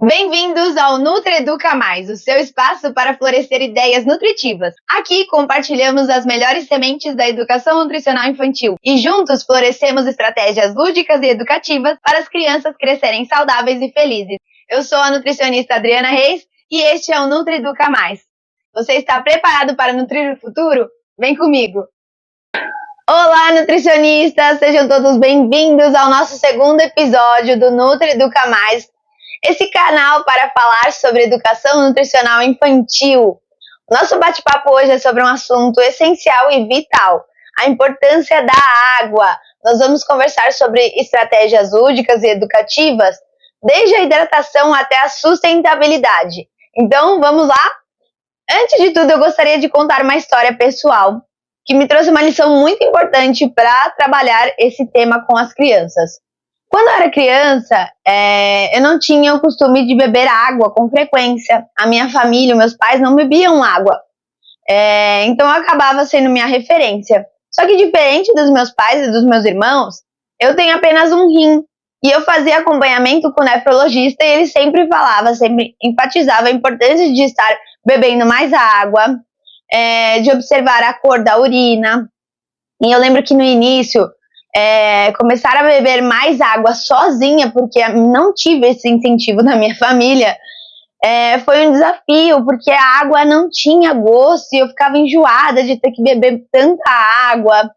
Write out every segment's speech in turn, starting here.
Bem-vindos ao NutriEduca Mais, o seu espaço para florescer ideias nutritivas. Aqui compartilhamos as melhores sementes da educação nutricional infantil e juntos florescemos estratégias lúdicas e educativas para as crianças crescerem saudáveis e felizes. Eu sou a nutricionista Adriana Reis e este é o NutriEduca Mais. Você está preparado para nutrir o futuro? Vem comigo! Olá, nutricionistas! Sejam todos bem-vindos ao nosso segundo episódio do NutriEduca Mais, esse canal para falar sobre educação nutricional infantil. Nosso bate-papo hoje é sobre um assunto essencial e vital, a importância da água. Nós vamos conversar sobre estratégias lúdicas e educativas, desde a hidratação até a sustentabilidade. Então, vamos lá? Antes de tudo, eu gostaria de contar uma história pessoal que me trouxe uma lição muito importante para trabalhar esse tema com as crianças. Quando eu era criança, eu não tinha o costume de beber água com frequência. A minha família, meus pais não bebiam água. Então eu acabava sendo minha referência. Só que diferente dos meus pais e dos meus irmãos, eu tenho apenas um rim. E eu fazia acompanhamento com o nefrologista e ele sempre falava, sempre enfatizava a importância de estar bebendo mais água, de observar a cor da urina. E eu lembro que no início, começar a beber mais água sozinha, porque não tive esse incentivo da minha família, foi um desafio, porque a água não tinha gosto e eu ficava enjoada de ter que beber tanta água.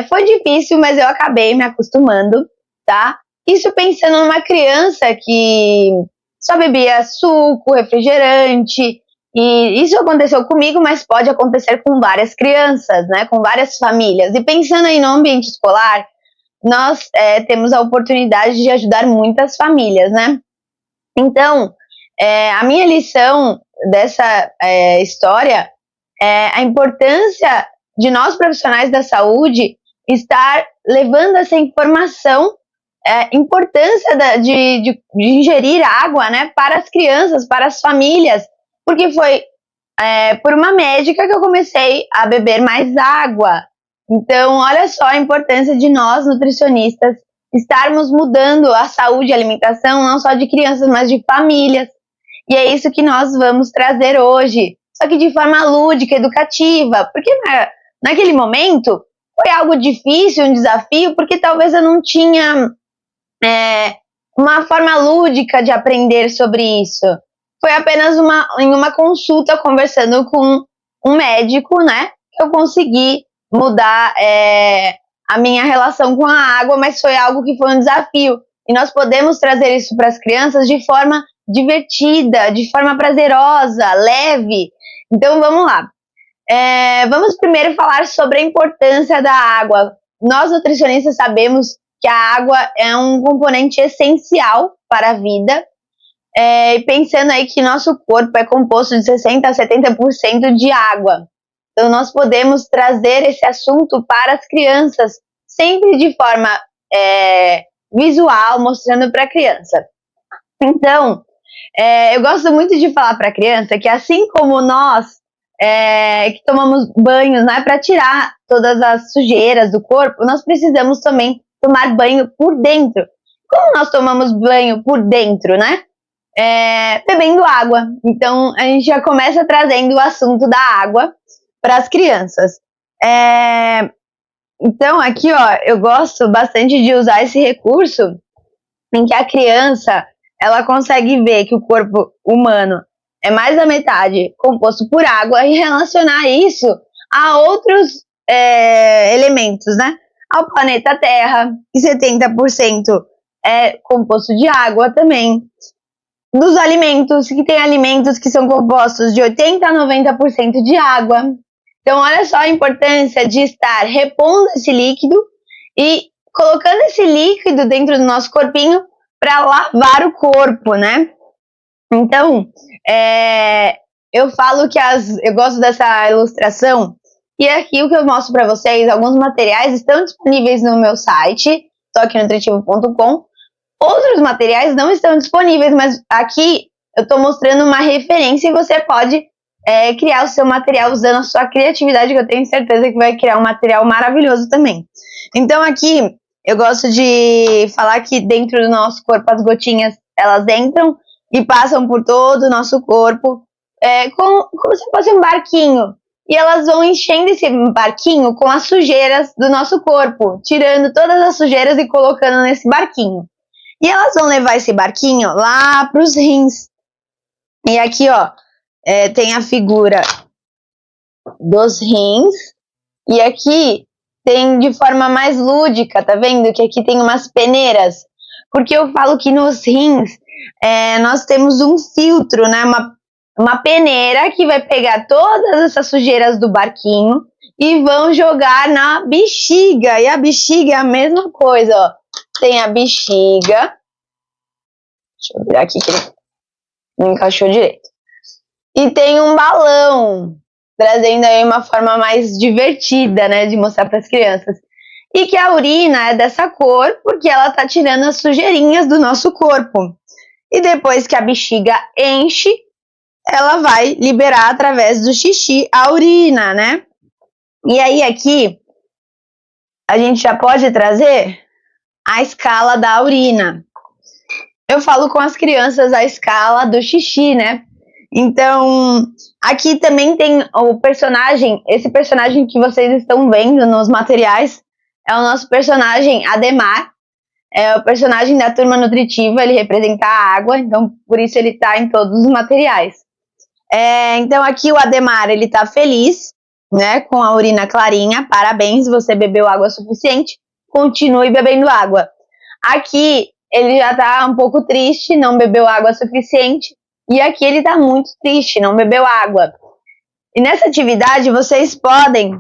Foi difícil, mas eu acabei me acostumando, tá? Isso pensando numa criança que só bebia suco, refrigerante, e isso aconteceu comigo, mas pode acontecer com várias crianças, né? Com várias famílias. E pensando aí no ambiente escolar, nós temos a oportunidade de ajudar muitas famílias, né? Então, a minha lição dessa história é a importância de nós profissionais da saúde estar levando essa informação, importância de ingerir água, né? Para as crianças, para as famílias, porque foi por uma médica que eu comecei a beber mais água. Então, olha só a importância de nós, nutricionistas, estarmos mudando a saúde e a alimentação, não só de crianças, mas de famílias. E é isso que nós vamos trazer hoje, só que de forma lúdica, educativa, porque naquele momento foi algo difícil, um desafio, porque talvez eu não tinha uma forma lúdica de aprender sobre isso. Foi apenas em uma consulta, conversando com um médico, né, que eu consegui mudar a minha relação com a água, mas foi algo que foi um desafio. E nós podemos trazer isso para as crianças de forma divertida, de forma prazerosa, leve. Então, vamos lá. Vamos primeiro falar sobre a importância da água. Nós, nutricionistas, sabemos que a água é um componente essencial para a vida. E pensando aí que nosso corpo é composto de 60% a 70% de água. Então, nós podemos trazer esse assunto para as crianças, sempre de forma visual, mostrando para a criança. Então, eu gosto muito de falar para a criança que assim como nós que tomamos banhos, né, para tirar todas as sujeiras do corpo, nós precisamos também tomar banho por dentro. Como nós tomamos banho por dentro, né? Bebendo água. Então, a gente já começa trazendo o assunto da água para as crianças. Então, aqui, ó, eu gosto bastante de usar esse recurso em que a criança, ela consegue ver que o corpo humano é mais da metade composto por água e relacionar isso a outros elementos, né? Ao planeta Terra, que 70% é composto de água também. Dos alimentos, que tem alimentos que são compostos de 80% a 90% de água. Então, olha só a importância de estar repondo esse líquido e colocando esse líquido dentro do nosso corpinho para lavar o corpo, né? Então, eu falo que eu gosto dessa ilustração, e aqui o que eu mostro para vocês, alguns materiais estão disponíveis no meu site, toquenutritivo.com. Outros materiais não estão disponíveis, mas aqui eu estou mostrando uma referência e você pode criar o seu material usando a sua criatividade, que eu tenho certeza que vai criar um material maravilhoso também. Então aqui eu gosto de falar que dentro do nosso corpo as gotinhas, elas entram e passam por todo o nosso corpo, como se fosse um barquinho. E elas vão enchendo esse barquinho com as sujeiras do nosso corpo, tirando todas as sujeiras e colocando nesse barquinho. E elas vão levar esse barquinho lá para os rins. E aqui, ó, tem a figura dos rins. E aqui tem de forma mais lúdica, tá vendo? Que aqui tem umas peneiras. Porque eu falo que nos rins nós temos um filtro, né? Uma peneira que vai pegar todas essas sujeiras do barquinho e vão jogar na bexiga. E a bexiga é a mesma coisa, ó. Tem a bexiga. Deixa eu virar aqui que ele não encaixou direito. E tem um balão, trazendo aí uma forma mais divertida, né, de mostrar para as crianças. E que a urina é dessa cor porque ela tá tirando as sujeirinhas do nosso corpo. E depois que a bexiga enche, ela vai liberar através do xixi a urina, né? E aí aqui a gente já pode trazer a escala da urina. Eu falo com as crianças a escala do xixi, né? Então, aqui também tem o personagem, esse personagem que vocês estão vendo nos materiais, é o nosso personagem Ademar, é o personagem da Turma Nutritiva, ele representa a água, então por isso ele está em todos os materiais. Então aqui o Ademar, ele tá feliz, né, com a urina clarinha, parabéns, você bebeu água suficiente, continue bebendo água. Aqui ele já tá um pouco triste, não bebeu água suficiente, e aqui ele tá muito triste, não bebeu água. E nessa atividade vocês podem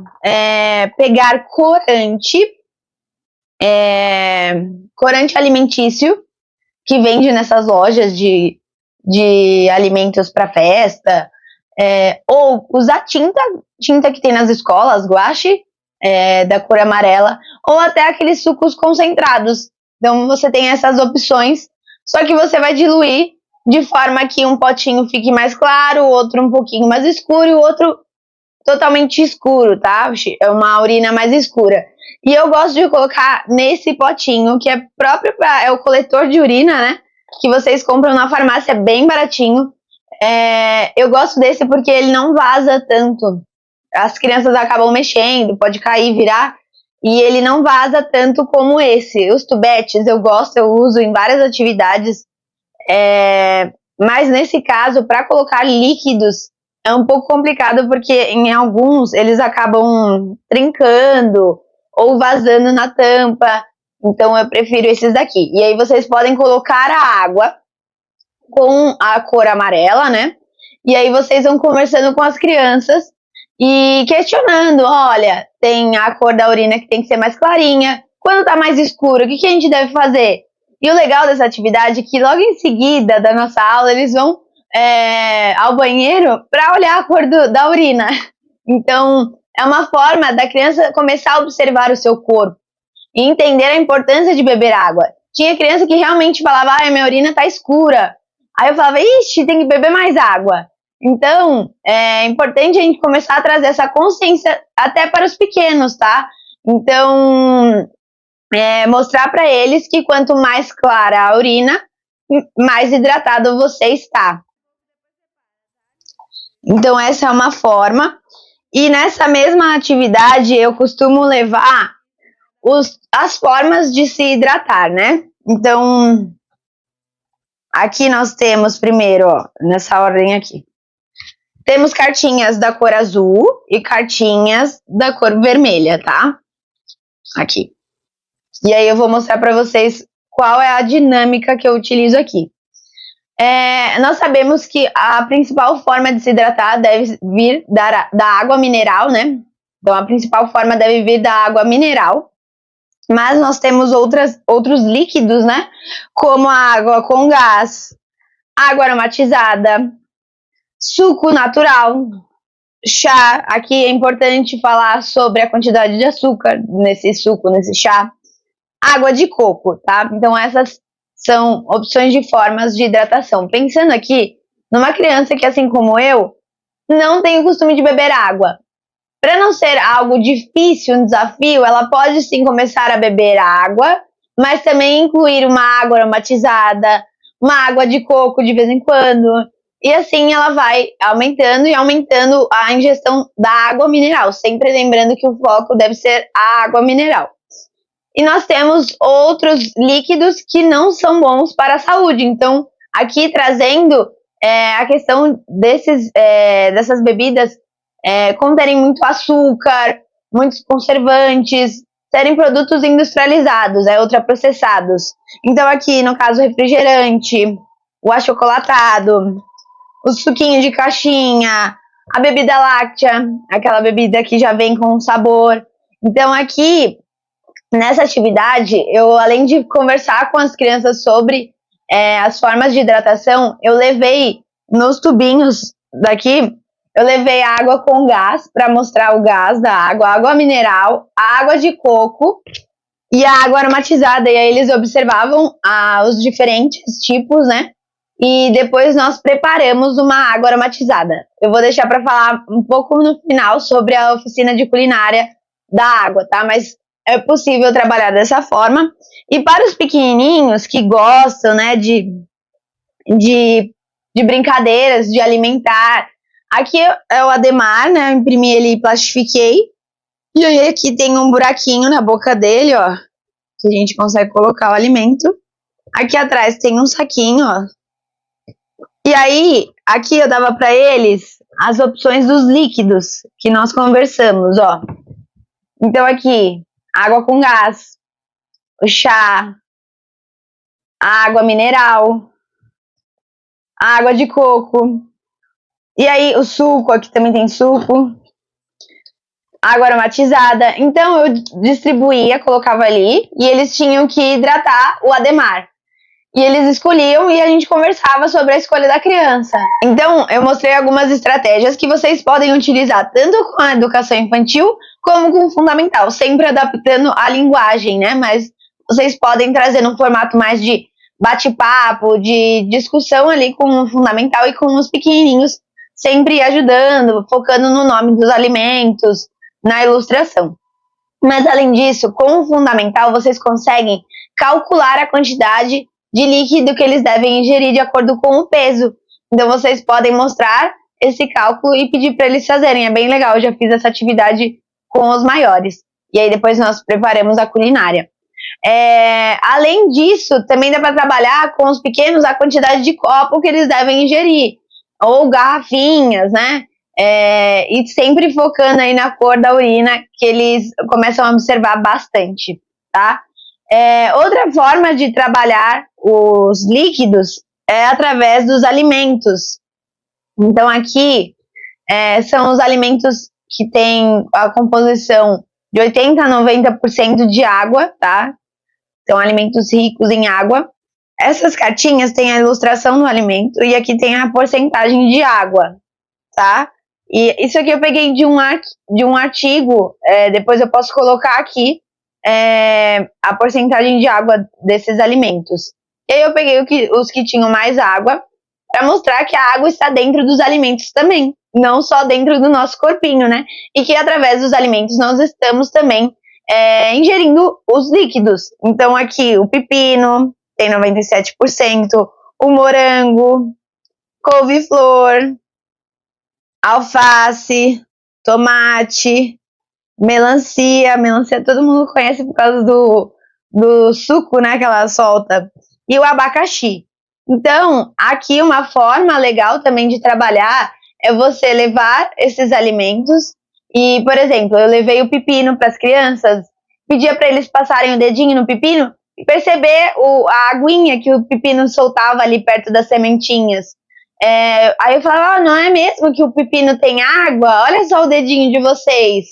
pegar corante alimentício, que vende nessas lojas de alimentos para festa, ou usar tinta que tem nas escolas, guache, da cor amarela, ou até aqueles sucos concentrados. Então você tem essas opções, só que você vai diluir de forma que um potinho fique mais claro, o outro um pouquinho mais escuro e o outro totalmente escuro, tá? É uma urina mais escura. E eu gosto de colocar nesse potinho, que é próprio é o coletor de urina, né? Que vocês compram na farmácia, bem baratinho. Eu gosto desse porque ele não vaza tanto. As crianças acabam mexendo, pode cair, virar, e ele não vaza tanto como esse. Os tubetes eu gosto, eu uso em várias atividades, mas nesse caso, para colocar líquidos, é um pouco complicado porque em alguns eles acabam trincando ou vazando na tampa. Então eu prefiro esses daqui. E aí vocês podem colocar a água com a cor amarela, né? E aí vocês vão conversando com as crianças e questionando, olha, tem a cor da urina que tem que ser mais clarinha. Quando tá mais escuro, o que a gente deve fazer? E o legal dessa atividade é que logo em seguida da nossa aula eles vão ao banheiro para olhar a cor da urina. Então é uma forma da criança começar a observar o seu corpo e entender a importância de beber água. Tinha criança que realmente falava, minha urina tá escura. Aí eu falava, ixi, tem que beber mais água. Então, é importante a gente começar a trazer essa consciência até para os pequenos, tá? Então, mostrar para eles que quanto mais clara a urina, mais hidratado você está. Então, essa é uma forma. E nessa mesma atividade, eu costumo levar as formas de se hidratar, né? Então, aqui nós temos primeiro, ó, nessa ordem aqui, temos cartinhas da cor azul e cartinhas da cor vermelha, tá? Aqui. E aí eu vou mostrar para vocês qual é a dinâmica que eu utilizo aqui. Nós sabemos que a principal forma de se hidratar deve vir da água mineral, né? Então a principal forma deve vir da água mineral. Mas nós temos outros líquidos, né? Como a água com gás, água aromatizada, suco natural, chá. Aqui é importante falar sobre a quantidade de açúcar nesse suco, nesse chá. Água de coco, tá? Então essas são opções de formas de hidratação. Pensando aqui numa criança que, assim como eu, não tem o costume de beber água. Para não ser algo difícil, um desafio, ela pode sim começar a beber água, mas também incluir uma água aromatizada, uma água de coco de vez em quando. E assim ela vai aumentando e aumentando a ingestão da água mineral, sempre lembrando que o foco deve ser a água mineral. E nós temos outros líquidos que não são bons para a saúde. Então, aqui trazendo a questão dessas bebidas conterem muito açúcar, muitos conservantes, serem produtos industrializados, ultraprocessados. Então, aqui, no caso, refrigerante, o achocolatado, o suquinho de caixinha, a bebida láctea, aquela bebida que já vem com sabor. Então, aqui, nessa atividade, eu, além de conversar com as crianças sobre as formas de hidratação, eu levei nos tubinhos daqui, eu levei água com gás para mostrar o gás da água, água mineral, água de coco e a água aromatizada. E aí eles observavam os diferentes tipos, né? E depois nós preparamos uma água aromatizada. Eu vou deixar para falar um pouco no final sobre a oficina de culinária da água, tá? Mas é possível trabalhar dessa forma. E para os pequenininhos que gostam, né, de brincadeiras, de alimentar, aqui é o Ademar, né? Eu imprimi ele e plastifiquei. E aí aqui tem um buraquinho na boca dele, ó, que a gente consegue colocar o alimento. Aqui atrás tem um saquinho, ó. E aí, aqui eu dava para eles as opções dos líquidos que nós conversamos, ó. Então aqui, água com gás, o chá, a água mineral, a água de coco. E aí o suco, aqui também tem suco, água aromatizada. Então eu distribuía, colocava ali e eles tinham que hidratar o Ademar. E eles escolhiam e a gente conversava sobre a escolha da criança. Então, eu mostrei algumas estratégias que vocês podem utilizar tanto com a educação infantil como com o fundamental, sempre adaptando a linguagem, né? Mas vocês podem trazer num formato mais de bate-papo, de discussão ali com o fundamental e com os pequenininhos, sempre ajudando, focando no nome dos alimentos, na ilustração. Mas, além disso, com o fundamental, vocês conseguem calcular a quantidade de líquido que eles devem ingerir de acordo com o peso. Então, vocês podem mostrar esse cálculo e pedir para eles fazerem. É bem legal, eu já fiz essa atividade com os maiores. E aí, depois nós preparamos a culinária. Além disso, também dá para trabalhar com os pequenos a quantidade de copo que eles devem ingerir. Ou garrafinhas, né? E sempre focando aí na cor da urina, que eles começam a observar bastante, tá? Outra forma de trabalhar os líquidos é através dos alimentos. Então aqui são os alimentos que têm a composição de 80% a 90% de água, tá? São alimentos ricos em água. Essas cartinhas têm a ilustração do alimento e aqui tem a porcentagem de água, tá? E isso aqui eu peguei de um artigo, depois eu posso colocar aqui a porcentagem de água desses alimentos. E aí eu peguei os que tinham mais água para mostrar que a água está dentro dos alimentos também, não só dentro do nosso corpinho, né? E que através dos alimentos nós estamos também ingerindo os líquidos. Então aqui o pepino tem 97%, o morango, couve-flor, alface, tomate, melancia todo mundo conhece por causa do suco, né, que ela solta, e o abacaxi. Então, aqui uma forma legal também de trabalhar é você levar esses alimentos e, por exemplo, eu levei o pepino para as crianças, pedia para eles passarem o dedinho no pepino e perceber a aguinha que o pepino soltava ali perto das sementinhas. Aí eu falava, não é mesmo que o pepino tem água? Olha só o dedinho de vocês.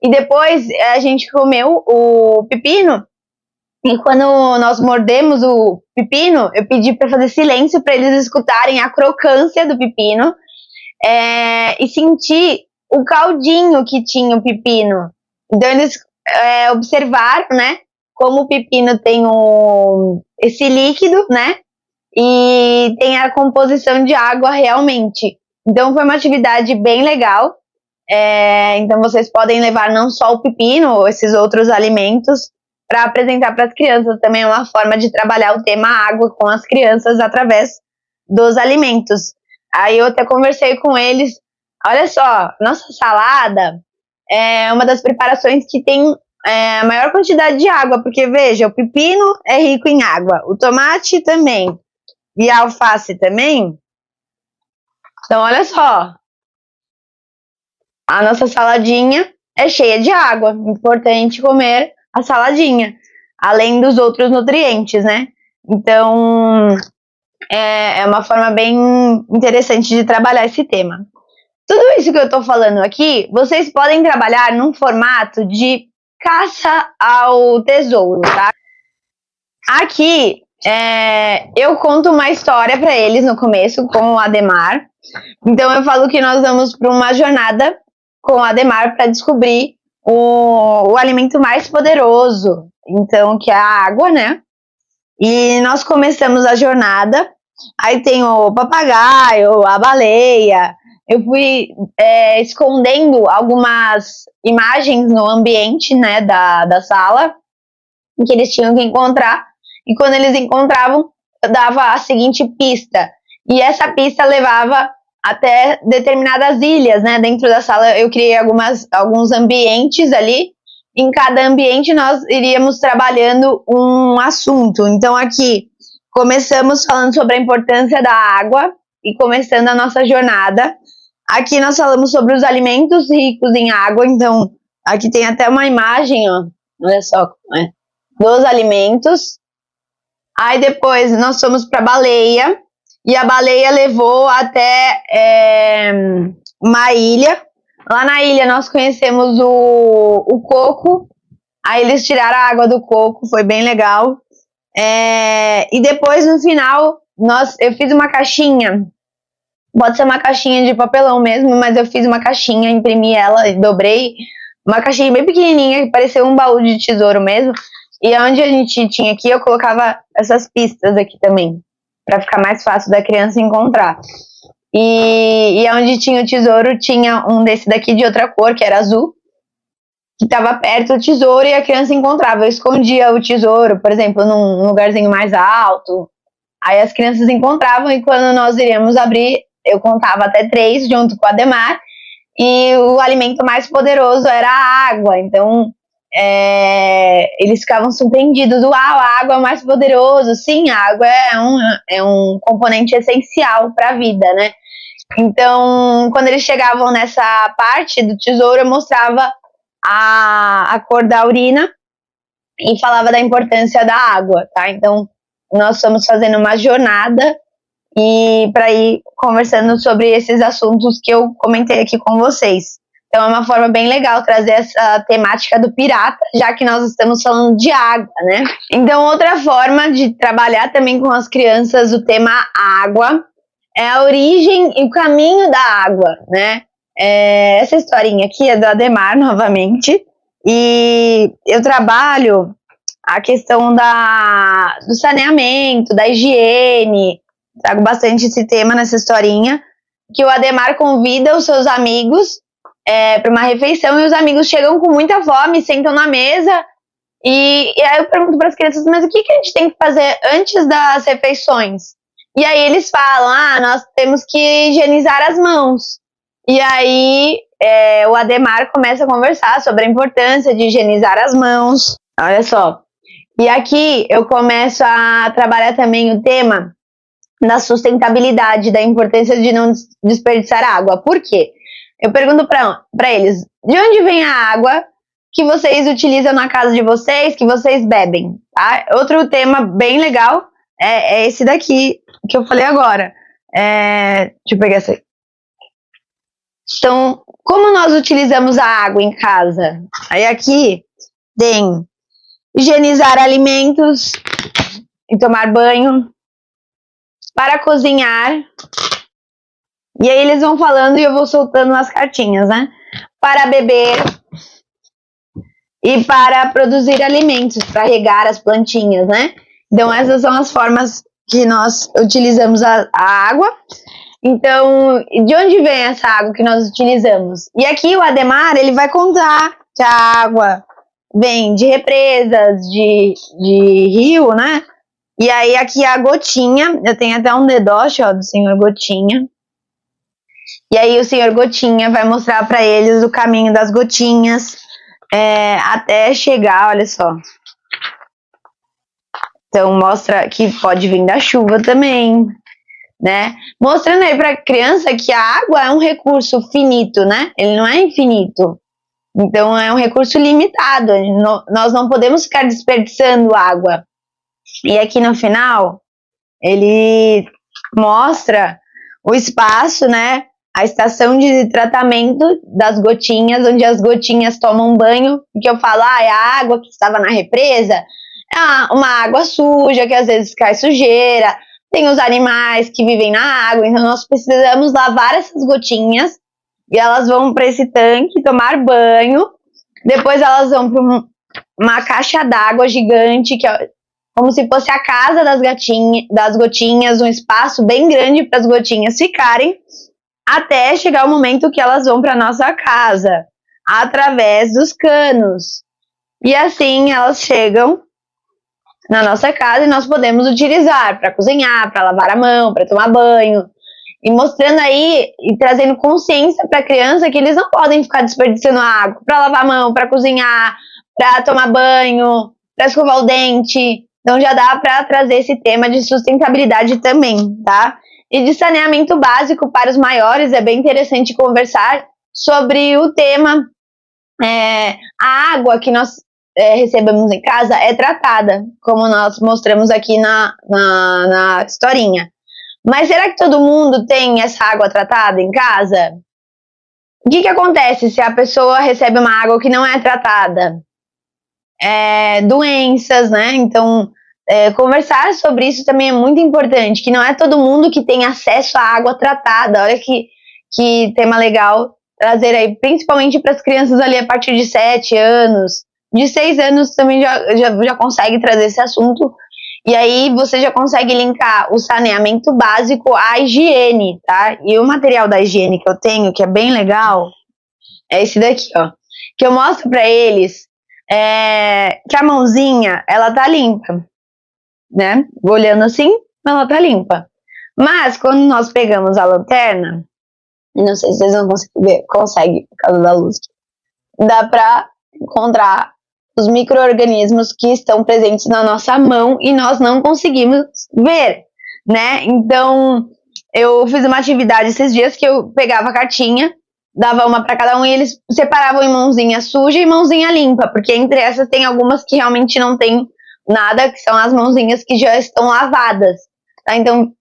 E depois a gente comeu o pepino e quando nós mordemos o pepino, eu pedi para fazer silêncio para eles escutarem a crocância do pepino e sentir o caldinho que tinha o pepino. Então eles observaram, né, como o pepino tem esse líquido, né, e tem a composição de água realmente. Então foi uma atividade bem legal. Então vocês podem levar não só o pepino ou esses outros alimentos para apresentar para as crianças. Também é uma forma de trabalhar o tema água com as crianças através dos alimentos. Aí eu até conversei com eles, olha só, nossa salada é uma das preparações que tem a maior quantidade de água, porque veja, o pepino é rico em água, o tomate também, e a alface também. Então olha só, a nossa saladinha é cheia de água, importante comer a saladinha, além dos outros nutrientes, né? Então é uma forma bem interessante de trabalhar esse tema. Tudo isso que eu tô falando aqui, vocês podem trabalhar num formato de caça ao tesouro, tá? Aqui, eu conto uma história para eles no começo, com o Ademar. Então eu falo que nós vamos para uma jornada com o Ademar para descobrir o alimento mais poderoso, então, que é a água, né? E nós começamos a jornada, aí tem o papagaio, a baleia. Eu fui escondendo algumas imagens no ambiente, né, da sala, que eles tinham que encontrar, e quando eles encontravam, eu dava a seguinte pista, e essa pista levava até determinadas ilhas, né, dentro da sala eu criei alguns ambientes ali, em cada ambiente nós iríamos trabalhando um assunto. Então aqui, começamos falando sobre a importância da água, e começando a nossa jornada. Aqui nós falamos sobre os alimentos ricos em água, então aqui tem até uma imagem, ó, olha só, dos alimentos. Aí depois nós fomos para a baleia, e a baleia levou até uma ilha. Lá na ilha nós conhecemos o coco, aí eles tiraram a água do coco, foi bem legal. E depois no final eu fiz uma caixinha, pode ser uma caixinha de papelão mesmo, mas eu fiz uma caixinha, imprimi ela e dobrei, uma caixinha bem pequenininha, que parecia um baú de tesouro mesmo, e onde a gente tinha aqui, eu colocava essas pistas aqui também, para ficar mais fácil da criança encontrar. E onde tinha o tesouro, tinha um desse daqui de outra cor, que era azul, que estava perto do tesouro e a criança encontrava. Eu escondia o tesouro, por exemplo, num lugarzinho mais alto, aí as crianças encontravam, e quando nós iríamos abrir, eu contava até 3 junto com a Ademar, e o alimento mais poderoso era a água. Então eles ficavam surpreendidos, uau, a água é o mais poderoso. Sim, a água é um componente essencial para a vida, né? Então quando eles chegavam nessa parte do tesouro, eu mostrava a cor da urina e falava da importância da água, tá? Então nós estamos fazendo uma jornada e para ir conversando sobre esses assuntos que eu comentei aqui com vocês. Então é uma forma bem legal trazer essa temática do pirata, já que nós estamos falando de água, né? Então outra forma de trabalhar também com as crianças o tema água é a origem e o caminho da água, né? Essa historinha aqui é do Ademar, novamente, e eu trabalho a questão do saneamento, da higiene, trago bastante esse tema nessa historinha, que o Ademar convida os seus amigos para uma refeição, e os amigos chegam com muita fome, sentam na mesa, e aí eu pergunto para as crianças, mas o que a gente tem que fazer antes das refeições? E aí eles falam, nós temos que higienizar as mãos. E aí o Ademar começa a conversar sobre a importância de higienizar as mãos, olha só. E aqui eu começo a trabalhar também o tema da sustentabilidade, da importância de não desperdiçar água. Por quê? Eu pergunto para eles, de onde vem a água que vocês utilizam na casa de vocês, que vocês bebem, tá? Outro tema bem legal é esse daqui, que eu falei agora. Deixa eu pegar essa aí. Então, como nós utilizamos a água em casa? Aí aqui tem higienizar alimentos e tomar banho, para cozinhar, e aí eles vão falando e eu vou soltando as cartinhas, né? Para beber e para produzir alimentos, para regar as plantinhas, né? Então essas são as formas que nós utilizamos a água. Então, de onde vem essa água que nós utilizamos? E aqui o Ademar, ele vai contar que a água vem de represas, de rio, né? E aí aqui a gotinha, eu tenho até um dedoche, ó, do senhor Gotinha. E aí o senhor Gotinha vai mostrar para eles o caminho das gotinhas até chegar, olha só. Então mostra que pode vir da chuva também, né? Mostrando aí para a criança que a água é um recurso finito, né? Ele não é infinito. Então é um recurso limitado. Nós não podemos ficar desperdiçando água. E aqui no final ele mostra o espaço, né? A estação de tratamento das gotinhas, onde as gotinhas tomam banho, porque eu falo, é a água que estava na represa, é uma água suja, que às vezes cai sujeira, tem os animais que vivem na água, então nós precisamos lavar essas gotinhas, e elas vão para esse tanque tomar banho, depois elas vão para uma caixa d'água gigante, que é como se fosse a casa das gotinhas, um espaço bem grande para as gotinhas ficarem, até chegar o momento que elas vão para nossa casa, através dos canos. E assim elas chegam na nossa casa e nós podemos utilizar para cozinhar, para lavar a mão, para tomar banho. E mostrando aí e trazendo consciência para a criança que eles não podem ficar desperdiçando água para lavar a mão, para cozinhar, para tomar banho, para escovar o dente. Então já dá para trazer esse tema de sustentabilidade também, tá? E de saneamento básico para os maiores, é bem interessante conversar sobre o tema. A água que nós recebemos em casa é tratada, como nós mostramos aqui na historinha. Mas será que todo mundo tem essa água tratada em casa? O que acontece se a pessoa recebe uma água que não é tratada? Doenças, né? Então, conversar sobre isso também é muito importante, que não é todo mundo que tem acesso à água tratada. Olha que tema legal trazer aí, principalmente para as crianças ali a partir de 7 anos, de 6 anos também já consegue trazer esse assunto, e aí você já consegue linkar o saneamento básico à higiene, tá? E o material da higiene que eu tenho, que é bem legal, é esse daqui, ó, que eu mostro para eles que a mãozinha, ela tá limpa, né? Olhando assim, ela tá limpa. Mas quando nós pegamos a lanterna, não sei se vocês vão conseguem por causa da luz, dá pra encontrar os micro-organismos que estão presentes na nossa mão e nós não conseguimos ver, né? Então, eu fiz uma atividade esses dias que eu pegava a cartinha, dava uma para cada um e eles separavam em mãozinha suja e mãozinha limpa, porque entre essas tem algumas que realmente não tem nada, que são as mãozinhas que já estão lavadas, tá? Então,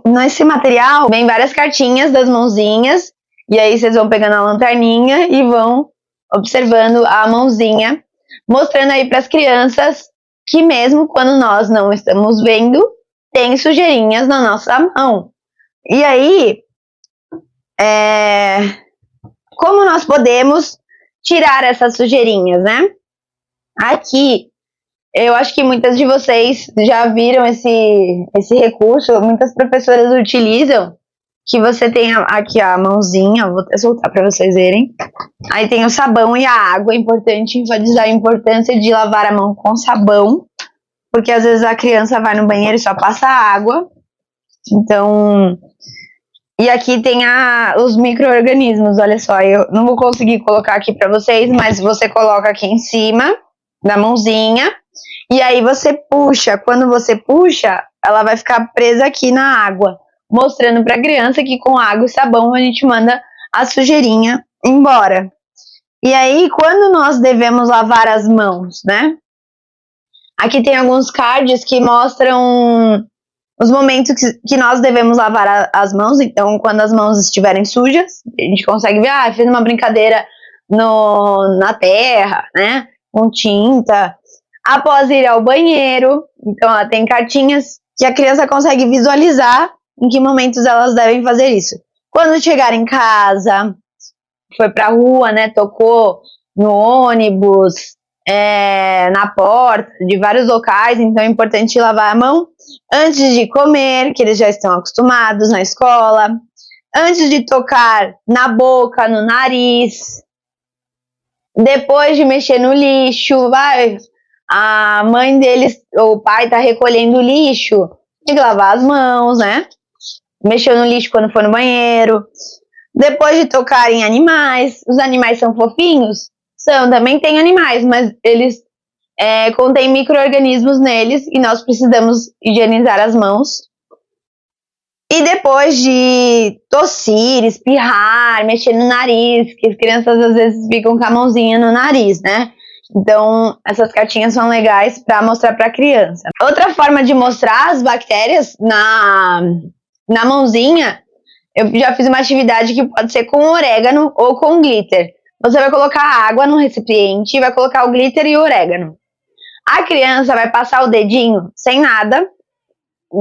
nesse material vem várias cartinhas das mãozinhas, e aí vocês vão pegando a lanterninha e vão observando a mãozinha, mostrando aí para as crianças que mesmo quando nós não estamos vendo, tem sujeirinhas na nossa mão. E aí, como nós podemos tirar essas sujeirinhas, né? Aqui, eu acho que muitas de vocês já viram esse recurso, muitas professoras utilizam, que você tem aqui a mãozinha, vou até soltar para vocês verem. Aí tem o sabão e a água, é importante enfatizar a importância de lavar a mão com sabão, porque às vezes a criança vai no banheiro e só passa água. Então, e aqui tem os micro-organismos, olha só, eu não vou conseguir colocar aqui para vocês, mas você coloca aqui em cima da mãozinha, e aí você puxa, quando você puxa, ela vai ficar presa aqui na água, mostrando para a criança que com água e sabão a gente manda a sujeirinha embora. E aí, quando nós devemos lavar as mãos, né? Aqui tem alguns cards que mostram os momentos que nós devemos lavar as mãos. Então, quando as mãos estiverem sujas, a gente consegue ver, fiz uma brincadeira na terra, né? Com tinta. Após ir ao banheiro, então tem cartinhas que a criança consegue visualizar em que momentos elas devem fazer isso. Quando chegar em casa, foi pra rua, né, tocou no ônibus, na porta de vários locais, então é importante lavar a mão antes de comer, que eles já estão acostumados na escola, antes de tocar na boca, no nariz, Depois de mexer no lixo, a mãe deles, ou o pai tá recolhendo o lixo, tem que lavar as mãos, né? Mexeu no lixo quando for no banheiro. Depois de tocar em animais, os animais são fofinhos? São, também tem animais, mas eles contêm micro-organismos neles e nós precisamos higienizar as mãos. E depois de tossir, espirrar, mexer no nariz, que as crianças às vezes ficam com a mãozinha no nariz, né? Então, essas cartinhas são legais para mostrar para a criança. Outra forma de mostrar as bactérias na mãozinha, eu já fiz uma atividade que pode ser com orégano ou com glitter. Você vai colocar água no recipiente, vai colocar o glitter e o orégano. A criança vai passar o dedinho sem nada,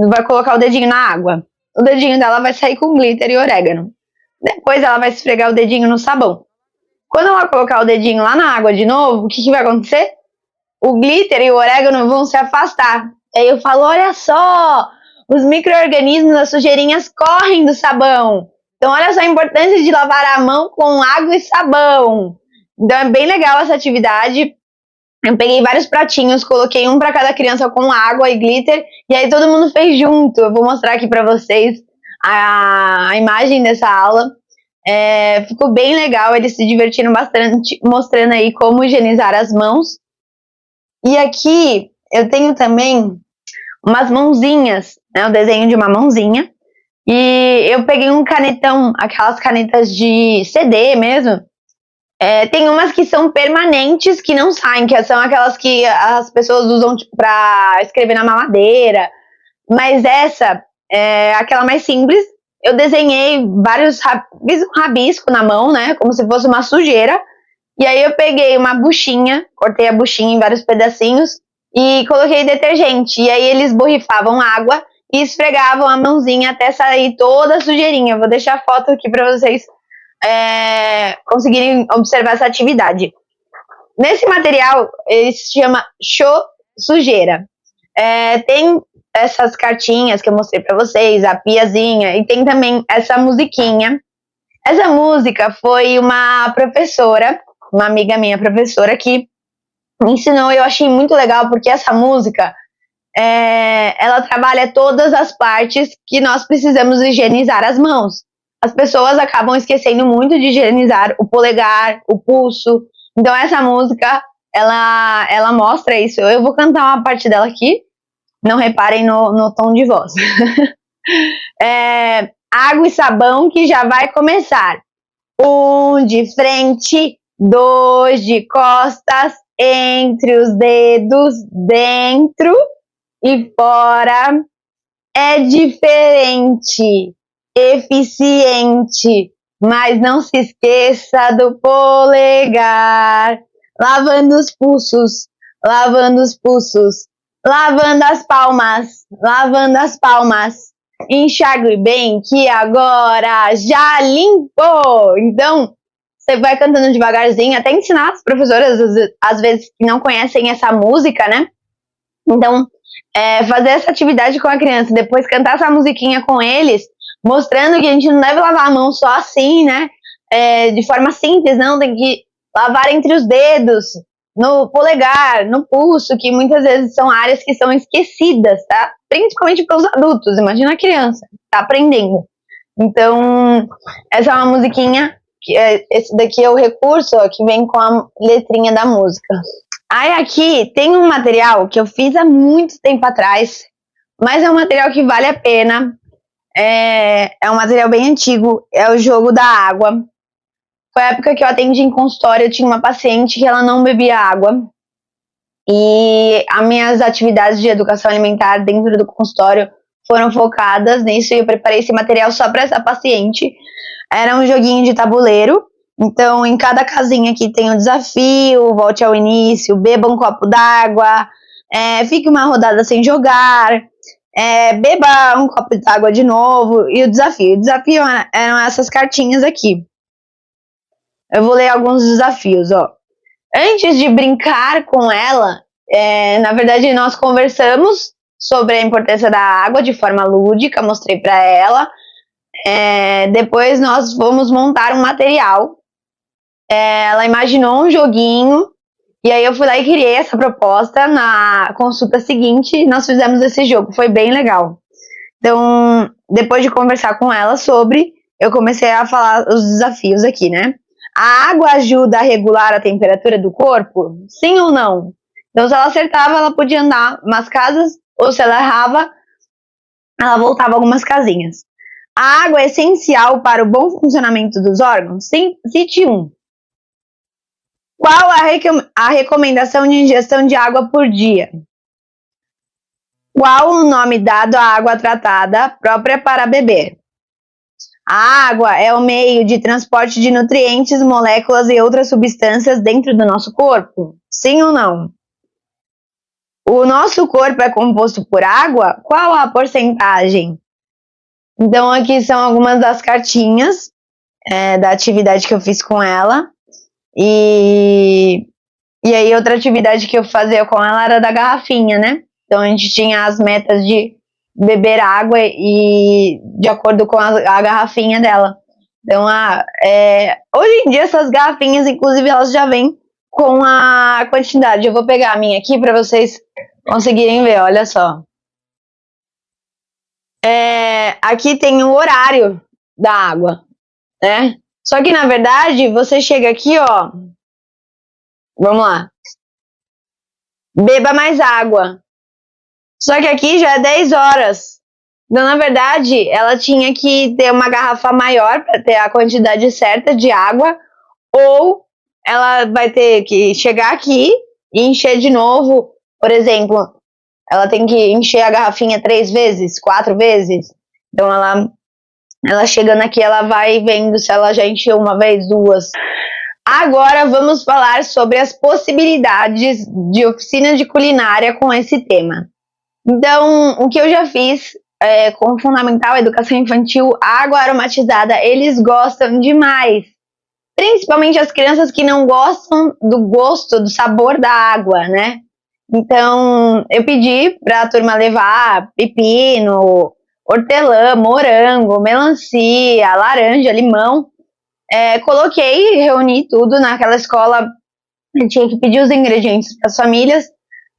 vai colocar o dedinho na água. O dedinho dela vai sair com glitter e orégano. Depois ela vai esfregar o dedinho no sabão. Quando ela colocar o dedinho lá na água de novo, o que vai acontecer? O glitter e o orégano vão se afastar. Aí eu falo, olha só, os micro-organismos, as sujeirinhas correm do sabão. Então olha só a importância de lavar a mão com água e sabão. Então é bem legal essa atividade. Eu peguei vários pratinhos, coloquei um para cada criança com água e glitter, e aí todo mundo fez junto. Eu vou mostrar aqui para vocês a imagem dessa aula. Ficou bem legal, eles se divertiram bastante, mostrando aí como higienizar as mãos. E aqui eu tenho também umas mãozinhas, né, o desenho de uma mãozinha. E eu peguei um canetão, aquelas canetas de CD mesmo. Tem umas que são permanentes, que não saem, que são aquelas que as pessoas usam tipo, pra escrever na mamadeira. Mas essa é aquela mais simples. Eu desenhei fiz um rabisco na mão, né, como se fosse uma sujeira. E aí eu peguei uma buchinha, cortei a buchinha em vários pedacinhos e coloquei detergente. E aí eles borrifavam água e esfregavam a mãozinha até sair toda a sujeirinha. Eu vou deixar a foto aqui pra vocês conseguirem observar essa atividade. Nesse material, ele se chama Show Sujeira. Tem essas cartinhas que eu mostrei para vocês, a piazinha, e tem também essa musiquinha. Essa música foi uma professora, uma amiga minha professora, que me ensinou, e eu achei muito legal, porque essa música, ela trabalha todas as partes que nós precisamos higienizar as mãos. As pessoas acabam esquecendo muito de higienizar o polegar, o pulso. Então essa música, ela mostra isso. Eu vou cantar uma parte dela aqui. Não reparem no tom de voz. Água e sabão que já vai começar. 1 de frente, 2 de costas, entre os dedos, dentro e fora. É diferente. Eficiente, mas não se esqueça do polegar, lavando os pulsos, lavando os pulsos, lavando as palmas, enxague bem que agora já limpou. Então, você vai cantando devagarzinho, até ensinar as professoras, às vezes, que não conhecem essa música, né? Então, fazer essa atividade com a criança, depois cantar essa musiquinha com eles, mostrando que a gente não deve lavar a mão só assim, né? De forma simples, não. Tem que lavar entre os dedos, no polegar, no pulso, que muitas vezes são áreas que são esquecidas, tá? Principalmente para os adultos. Imagina a criança, tá aprendendo. Então, essa é uma musiquinha. Esse daqui é o recurso, ó, que vem com a letrinha da música. Aí aqui tem um material que eu fiz há muito tempo atrás, mas é um material que vale a pena. É um material bem antigo, é o jogo da água. Foi a época que eu atendi em consultório, eu tinha uma paciente que ela não bebia água. E as minhas atividades de educação alimentar dentro do consultório foram focadas nisso, e eu preparei esse material só para essa paciente. Era um joguinho de tabuleiro. Então, em cada casinha aqui tem um desafio, volte ao início, beba um copo d'água, fique uma rodada sem jogar, beba um copo d'água de novo, e o desafio. O desafio eram essas cartinhas aqui. Eu vou ler alguns desafios, ó. Antes de brincar com ela, na verdade nós conversamos sobre a importância da água de forma lúdica, mostrei para ela. Depois nós vamos montar um material Ela imaginou um joguinho, e aí eu fui lá e criei essa proposta. Na consulta seguinte, nós fizemos esse jogo, foi bem legal. Então, depois de conversar com ela sobre, eu comecei a falar os desafios aqui, né? A água ajuda a regular a temperatura do corpo? Sim ou não? Então, se ela acertava, ela podia andar umas casas, ou se ela errava, ela voltava algumas casinhas. A água é essencial para o bom funcionamento dos órgãos? Sim, cite um. Qual a recomendação de ingestão de água por dia? Qual o nome dado à água tratada própria para beber? A água é o meio de transporte de nutrientes, moléculas e outras substâncias dentro do nosso corpo? Sim ou não? O nosso corpo é composto por água? Qual a porcentagem? Então, aqui são algumas das cartinhas da atividade que eu fiz com ela. E aí, outra atividade que eu fazia com ela era da garrafinha, né? Então, a gente tinha as metas de beber água e de acordo com a garrafinha dela. Então, hoje em dia, essas garrafinhas, inclusive, elas já vêm com a quantidade. Eu vou pegar a minha aqui para vocês conseguirem ver, olha só. Aqui tem o horário da água, né? Só que, na verdade, você chega aqui, ó. Vamos lá. Beba mais água. Só que aqui já é 10 horas. Então, na verdade, ela tinha que ter uma garrafa maior para ter a quantidade certa de água, ou ela vai ter que chegar aqui e encher de novo. Por exemplo, ela tem que encher a garrafinha 3 vezes, 4 vezes. Então, ela chegando aqui, ela vai vendo se ela já encheu uma vez, 2. Agora vamos falar sobre as possibilidades de oficina de culinária com esse tema. Então, o que eu já fiz com Fundamental Educação Infantil, água aromatizada, eles gostam demais. Principalmente as crianças que não gostam do gosto, do sabor da água, né? Então, eu pedi para a turma levar pepino, hortelã, morango, melancia, laranja, limão. Coloquei, reuni tudo naquela escola. Eu tinha que pedir os ingredientes para as famílias.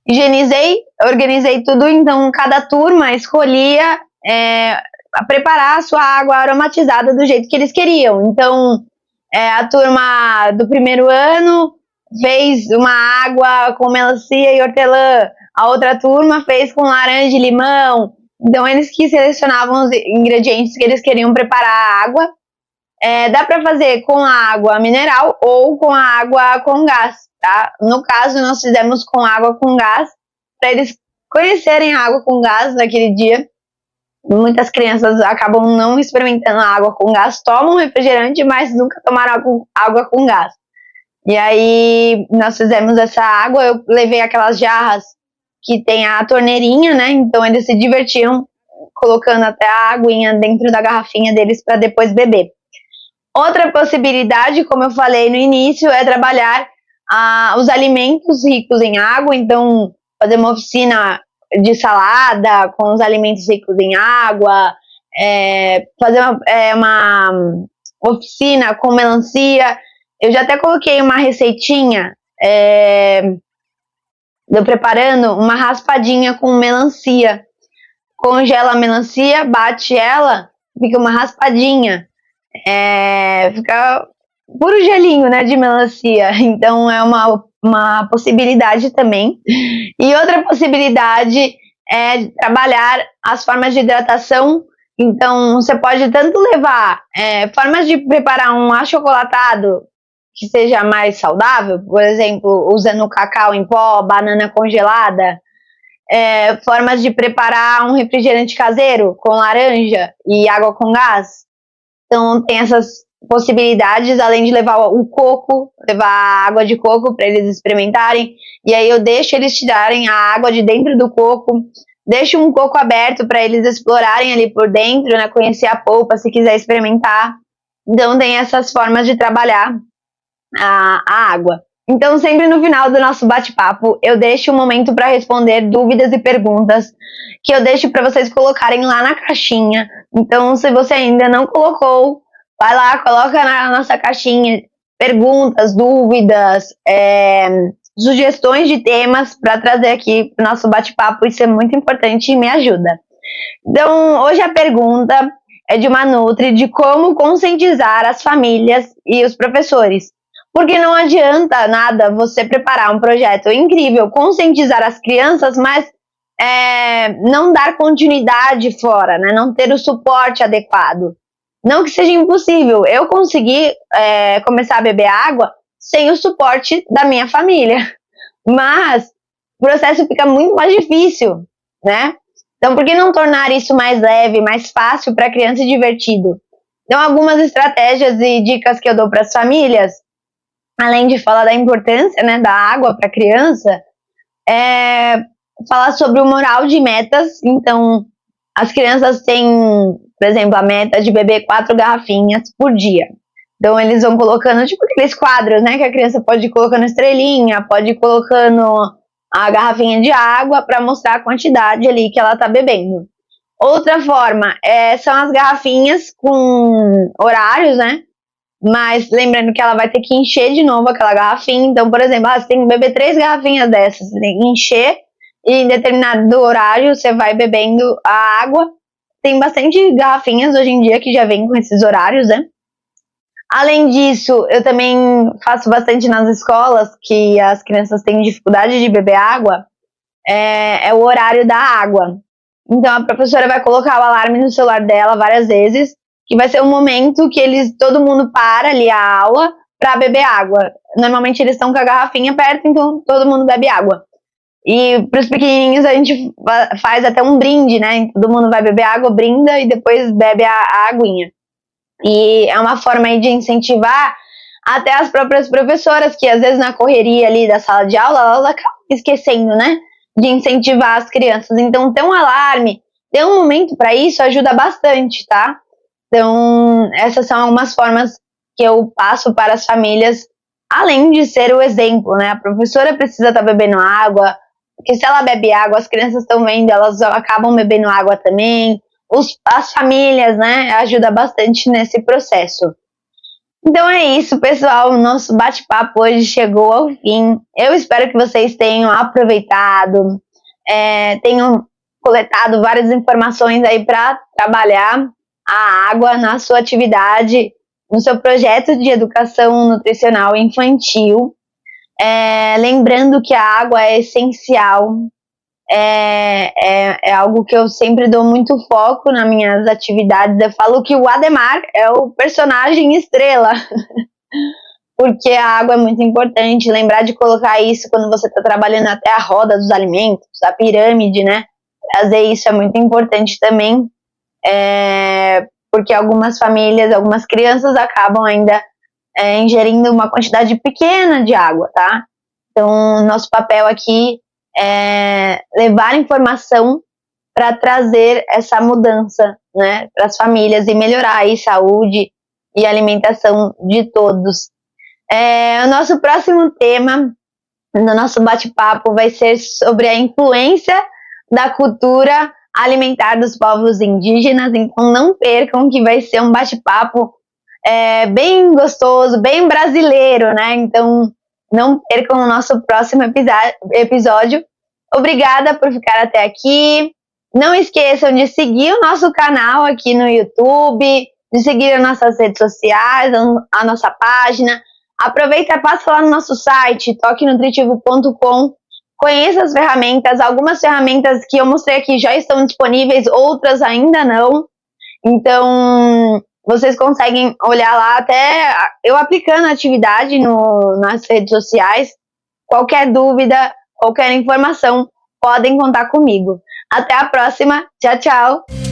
Higienizei, organizei tudo, então cada turma escolhia preparar a sua água aromatizada do jeito que eles queriam. Então, a turma do primeiro ano fez uma água com melancia e hortelã, a outra turma fez com laranja e limão. Então, eles que selecionavam os ingredientes que eles queriam preparar a água. Dá para fazer com a água mineral ou com a água com gás, tá? No caso, nós fizemos com água com gás, para eles conhecerem a água com gás naquele dia. Muitas crianças acabam não experimentando a água com gás, tomam refrigerante, mas nunca tomaram água com gás. E aí, nós fizemos essa água, eu levei aquelas jarras que tem a torneirinha, né? Então, eles se divertiam colocando até a aguinha dentro da garrafinha deles para depois beber. Outra possibilidade, como eu falei no início, é trabalhar os alimentos ricos em água. Então, fazer uma oficina de salada com os alimentos ricos em água, fazer uma oficina com melancia. Eu já até coloquei uma receitinha, eu preparando uma raspadinha com melancia. Congela a melancia, bate ela, fica uma raspadinha. Fica puro gelinho, né, de melancia. Então é uma possibilidade também. E outra possibilidade é trabalhar as formas de hidratação. Então você pode tanto levar formas de preparar um achocolatado que seja mais saudável, por exemplo, usando cacau em pó, banana congelada, formas de preparar um refrigerante caseiro com laranja e água com gás. Então, tem essas possibilidades, além de levar o coco, levar água de coco para eles experimentarem. E aí eu deixo eles tirarem a água de dentro do coco, deixo um coco aberto para eles explorarem ali por dentro, né, conhecer a polpa, se quiser experimentar. Então, tem essas formas de trabalhar a água. Então, sempre no final do nosso bate-papo, eu deixo um momento para responder dúvidas e perguntas que eu deixo para vocês colocarem lá na caixinha. Então, se você ainda não colocou, vai lá, coloca na nossa caixinha perguntas, dúvidas, sugestões de temas para trazer aqui para o nosso bate-papo. Isso é muito importante e me ajuda. Então, hoje a pergunta é de uma Nutri de como conscientizar as famílias e os professores. Porque não adianta nada você preparar um projeto incrível, conscientizar as crianças, mas não dar continuidade fora, né? Não ter o suporte adequado. Não que seja impossível. Eu consegui começar a beber água sem o suporte da minha família. Mas o processo fica muito mais difícil, né? Então, por que não tornar isso mais leve, mais fácil para a criança e divertido? Então, algumas estratégias e dicas que eu dou para as famílias, além de falar da importância, né, da água para a criança, falar sobre o moral de metas. Então, as crianças têm, por exemplo, a meta de beber 4 garrafinhas por dia. Então, eles vão colocando, tipo aqueles quadros, né, que a criança pode ir colocando estrelinha, pode ir colocando a garrafinha de água para mostrar a quantidade ali que ela está bebendo. Outra forma são as garrafinhas com horários, né? Mas lembrando que ela vai ter que encher de novo aquela garrafinha. Então, por exemplo, você tem que beber 3 garrafinhas dessas, você tem que encher e em determinado horário você vai bebendo a água. Tem bastante garrafinhas hoje em dia que já vem com esses horários, né? Além disso, eu também faço bastante nas escolas que as crianças têm dificuldade de beber água, é o horário da água. Então a professora vai colocar o alarme no celular dela várias vezes, que vai ser um momento que todo mundo para ali a aula para beber água. Normalmente eles estão com a garrafinha perto, então todo mundo bebe água. E para os pequenininhos a gente faz até um brinde, né? Todo mundo vai beber água, brinda e depois bebe a aguinha. E é uma forma aí de incentivar até as próprias professoras, que às vezes na correria ali da sala de aula, elas acabam esquecendo, né, de incentivar as crianças. Então, ter um alarme, ter um momento para isso ajuda bastante, tá? Então, essas são algumas formas que eu passo para as famílias, além de ser o exemplo, né? A professora precisa estar bebendo água, porque se ela bebe água, as crianças estão vendo, elas acabam bebendo água também. As famílias, né, ajuda bastante nesse processo. Então é isso, pessoal, o nosso bate-papo hoje chegou ao fim. Eu espero que vocês tenham aproveitado, tenham coletado várias informações aí para trabalhar a água na sua atividade, no seu projeto de educação nutricional infantil. Lembrando que a água é essencial. É algo que eu sempre dou muito foco nas minhas atividades. Eu falo que o Ademar é o personagem estrela, porque a água é muito importante. Lembrar de colocar isso quando você está trabalhando até a roda dos alimentos, a pirâmide, né? Trazer isso é muito importante também, porque algumas famílias, algumas crianças acabam ainda ingerindo uma quantidade pequena de água, tá? Então, nosso papel aqui levar informação para trazer essa mudança, né, para as famílias e melhorar aí saúde e alimentação de todos. O nosso próximo tema no nosso bate-papo vai ser sobre a influência da cultura alimentar dos povos indígenas. Então não percam, que vai ser um bate-papo bem gostoso, bem brasileiro, né? Então não percam o nosso próximo episódio. Obrigada por ficar até aqui. Não esqueçam de seguir o nosso canal aqui no YouTube, de seguir as nossas redes sociais, a nossa página. Aproveita e passa lá no nosso site, toquenutritivo.com. Conheça as ferramentas. Algumas ferramentas que eu mostrei aqui já estão disponíveis, outras ainda não. Então, vocês conseguem olhar lá, até eu aplicando a atividade nas redes sociais. Qualquer dúvida, qualquer informação, podem contar comigo. Até a próxima. Tchau, tchau.